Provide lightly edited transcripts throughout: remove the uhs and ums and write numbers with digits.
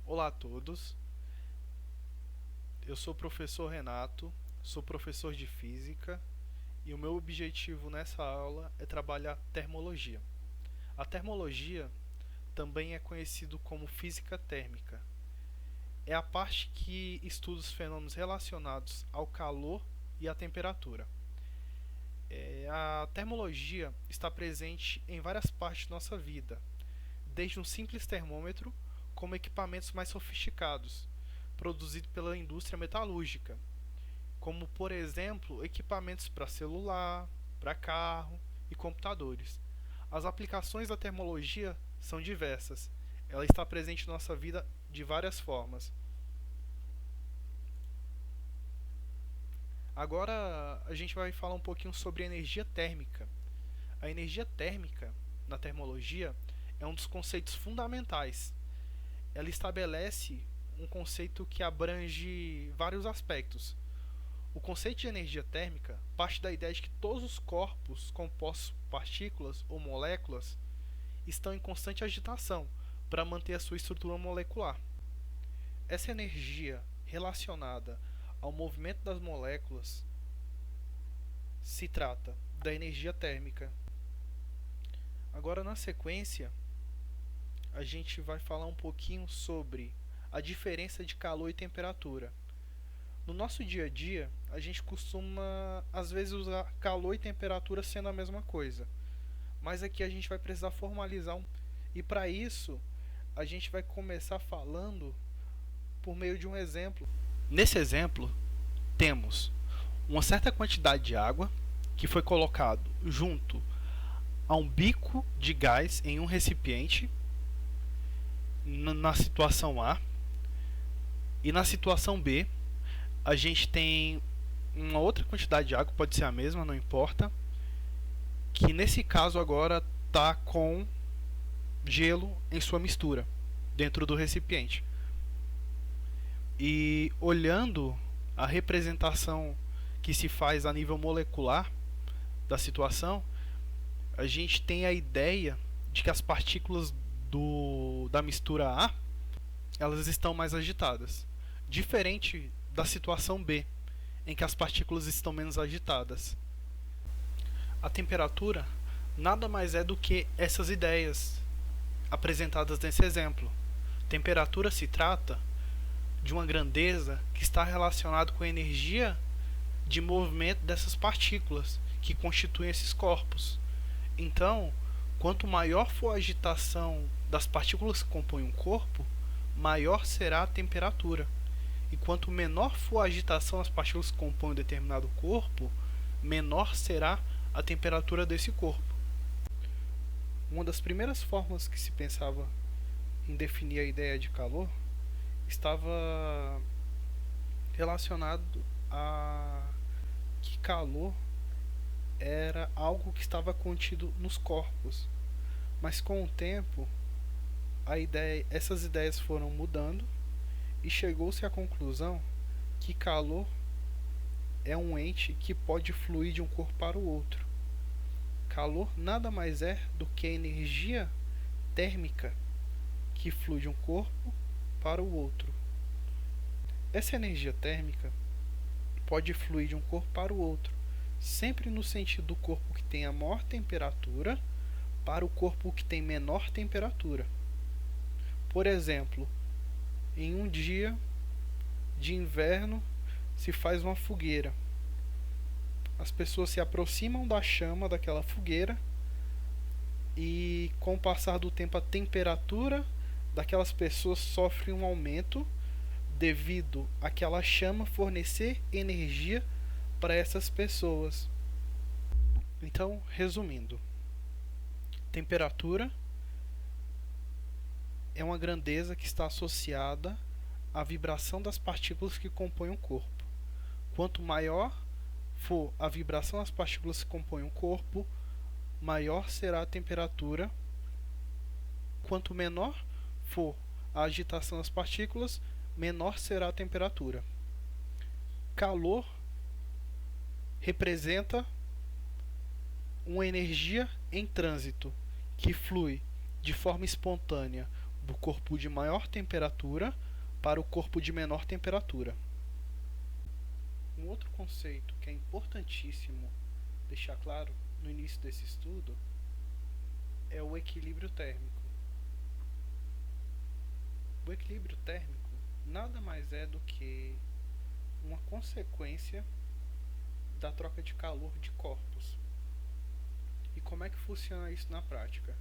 Olá a todos, eu sou o professor Renato, sou professor de Física e o meu objetivo nessa aula é trabalhar termologia. A termologia também é conhecido como física térmica. É a parte que estuda os fenômenos relacionados ao calor e à temperatura. A termologia está presente em várias partes de nossa vida, desde um simples termômetro como equipamentos mais sofisticados, produzidos pela indústria metalúrgica, como por exemplo equipamentos para celular, para carro e computadores. As aplicações da termologia são diversas. Ela está presente na nossa vida de várias formas. Agora a gente vai falar um pouquinho sobre energia térmica. A energia térmica, na termologia, é um dos conceitos fundamentais. Ela estabelece um conceito que abrange vários aspectos. O conceito de energia térmica parte da ideia de que todos os corpos compostos por partículas ou moléculas estão em constante agitação para manter a sua estrutura molecular. Essa energia relacionada ao movimento das moléculas se trata da energia térmica. Agora, na sequência, a gente vai falar um pouquinho sobre a diferença de calor e temperatura. No nosso dia a dia, a gente costuma às vezes usar calor e temperatura sendo a mesma coisa. Mas aqui a gente vai precisar formalizar e para isso a gente vai começar falando por meio de um exemplo. Nesse exemplo, temos uma certa quantidade de água que foi colocado junto a um bico de gás em um recipiente na situação A, e na situação B a gente tem uma outra quantidade de água, pode ser a mesma, não importa, que nesse caso agora está com gelo em sua mistura dentro do recipiente. E olhando a representação que se faz a nível molecular da situação, a gente tem a ideia de que as partículas da mistura A elas estão mais agitadas, diferente da situação B, em que as partículas estão menos agitadas. A temperatura nada mais é do que essas ideias apresentadas nesse exemplo. Temperatura se trata de uma grandeza que está relacionada com a energia de movimento dessas partículas que constituem esses corpos. Então, quanto maior for a agitação das partículas que compõem um corpo, maior será a temperatura. E quanto menor for a agitação das partículas que compõem um determinado corpo, menor será a temperatura desse corpo. Uma das primeiras formas que se pensava em definir a ideia de calor estava relacionado a que calor era algo que estava contido nos corpos. Mas com o tempo, essas ideias foram mudando e chegou-se à conclusão que calor é um ente que pode fluir de um corpo para o outro. Calor nada mais é do que a energia térmica que flui de um corpo para o outro. Essa energia térmica pode fluir de um corpo para o outro, sempre no sentido do corpo que tem a maior temperatura para o corpo que tem menor temperatura. Por exemplo, em um dia de inverno se faz uma fogueira. As pessoas se aproximam da chama daquela fogueira e com o passar do tempo a temperatura daquelas pessoas sofre um aumento devido àquela chama fornecer energia para essas pessoas. Então, resumindo, temperatura é uma grandeza que está associada à vibração das partículas que compõem o corpo. Quanto maior for a vibração das partículas que compõem o corpo, maior será a temperatura. Quanto menor for a agitação das partículas, menor será a temperatura. Calor representa uma energia em trânsito que flui de forma espontânea do corpo de maior temperatura para o corpo de menor temperatura. Um outro conceito que é importantíssimo deixar claro no início desse estudo é o equilíbrio térmico. O equilíbrio térmico nada mais é do que uma consequência da troca de calor de corpos. E como é que funciona isso na prática?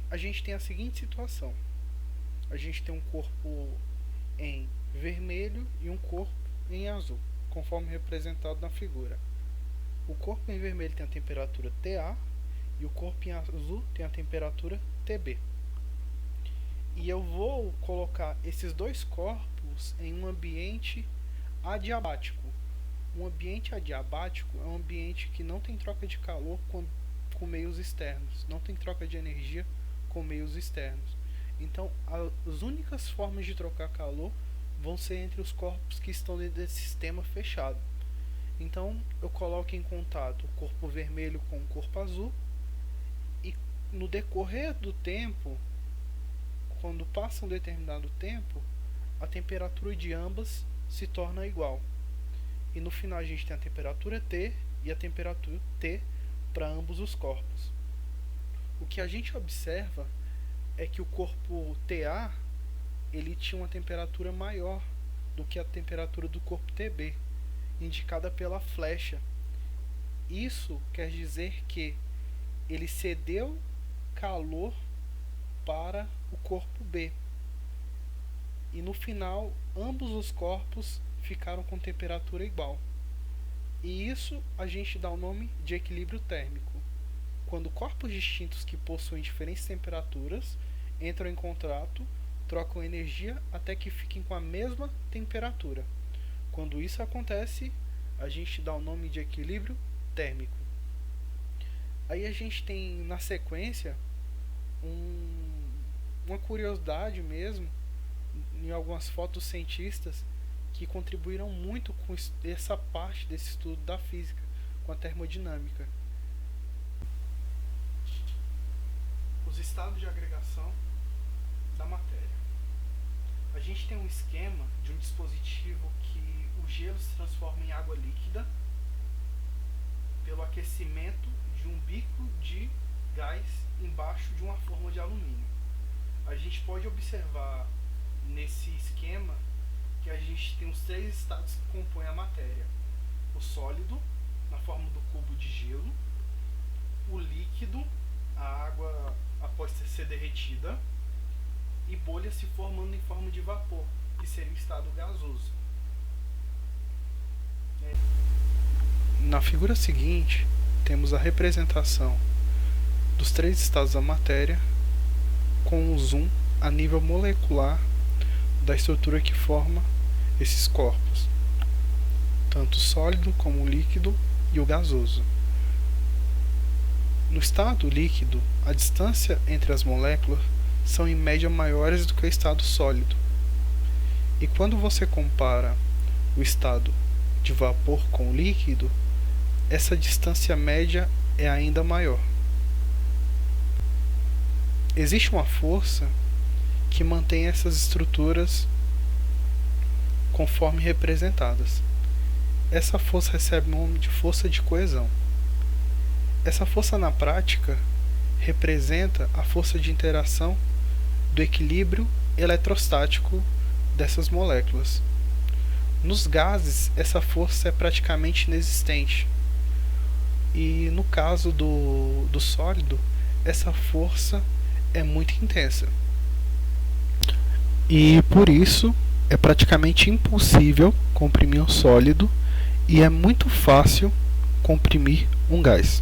A gente tem a seguinte situação: a gente tem um corpo em vermelho e um corpo em azul, conforme representado na figura. O corpo em vermelho tem a temperatura TA e o corpo em azul tem a temperatura TB. E eu vou colocar esses dois corpos em um ambiente adiabático. Um ambiente adiabático é um ambiente que não tem troca de calor com meios externos, não tem troca de energia com meios externos. Então, as únicas formas de trocar calor vão ser entre os corpos que estão dentro desse sistema fechado. Então, eu coloco em contato o corpo vermelho com o corpo azul e no decorrer do tempo, quando passa um determinado tempo, a temperatura de ambas se torna igual. E no final a gente tem a temperatura T e a temperatura T para ambos os corpos. O que a gente observa é que o corpo TA ele tinha uma temperatura maior do que a temperatura do corpo TB, indicada pela flecha. Isso quer dizer que ele cedeu calor para o corpo B. E no final, ambos os corpos ficaram com temperatura igual. E isso a gente dá o nome de equilíbrio térmico. Quando corpos distintos que possuem diferentes temperaturas entram em contato, trocam energia até que fiquem com a mesma temperatura. Quando isso acontece, a gente dá o nome de equilíbrio térmico. Aí a gente tem na sequência uma curiosidade mesmo em algumas fotocientistas que contribuíram muito com essa parte desse estudo da física, com a termodinâmica. Os estados de agregação da matéria. A gente tem um esquema de um dispositivo que o gelo se transforma em água líquida pelo aquecimento de um bico de gás embaixo de uma forma de alumínio. A gente pode observar nesse esquema que a gente tem os três estados que compõem a matéria: o sólido, na forma do cubo de gelo; o líquido, a água após ser derretida; e bolha se formando em forma de vapor, que seria o estado gasoso. Na figura seguinte, temos a representação dos três estados da matéria com um zoom a nível molecular da estrutura que forma esses corpos, tanto o sólido como o líquido e o gasoso. No estado líquido, a distância entre as moléculas são em média maiores do que o estado sólido. E quando você compara o estado de vapor com o líquido, essa distância média é ainda maior. Existe uma força que mantém essas estruturas conforme representadas. Essa força recebe o nome de força de coesão. Essa força na prática representa a força de interação do equilíbrio eletrostático dessas moléculas. Nos gases, essa força é praticamente inexistente. E no caso do sólido, essa força é muito intensa. E por isso é praticamente impossível comprimir um sólido e é muito fácil comprimir um gás.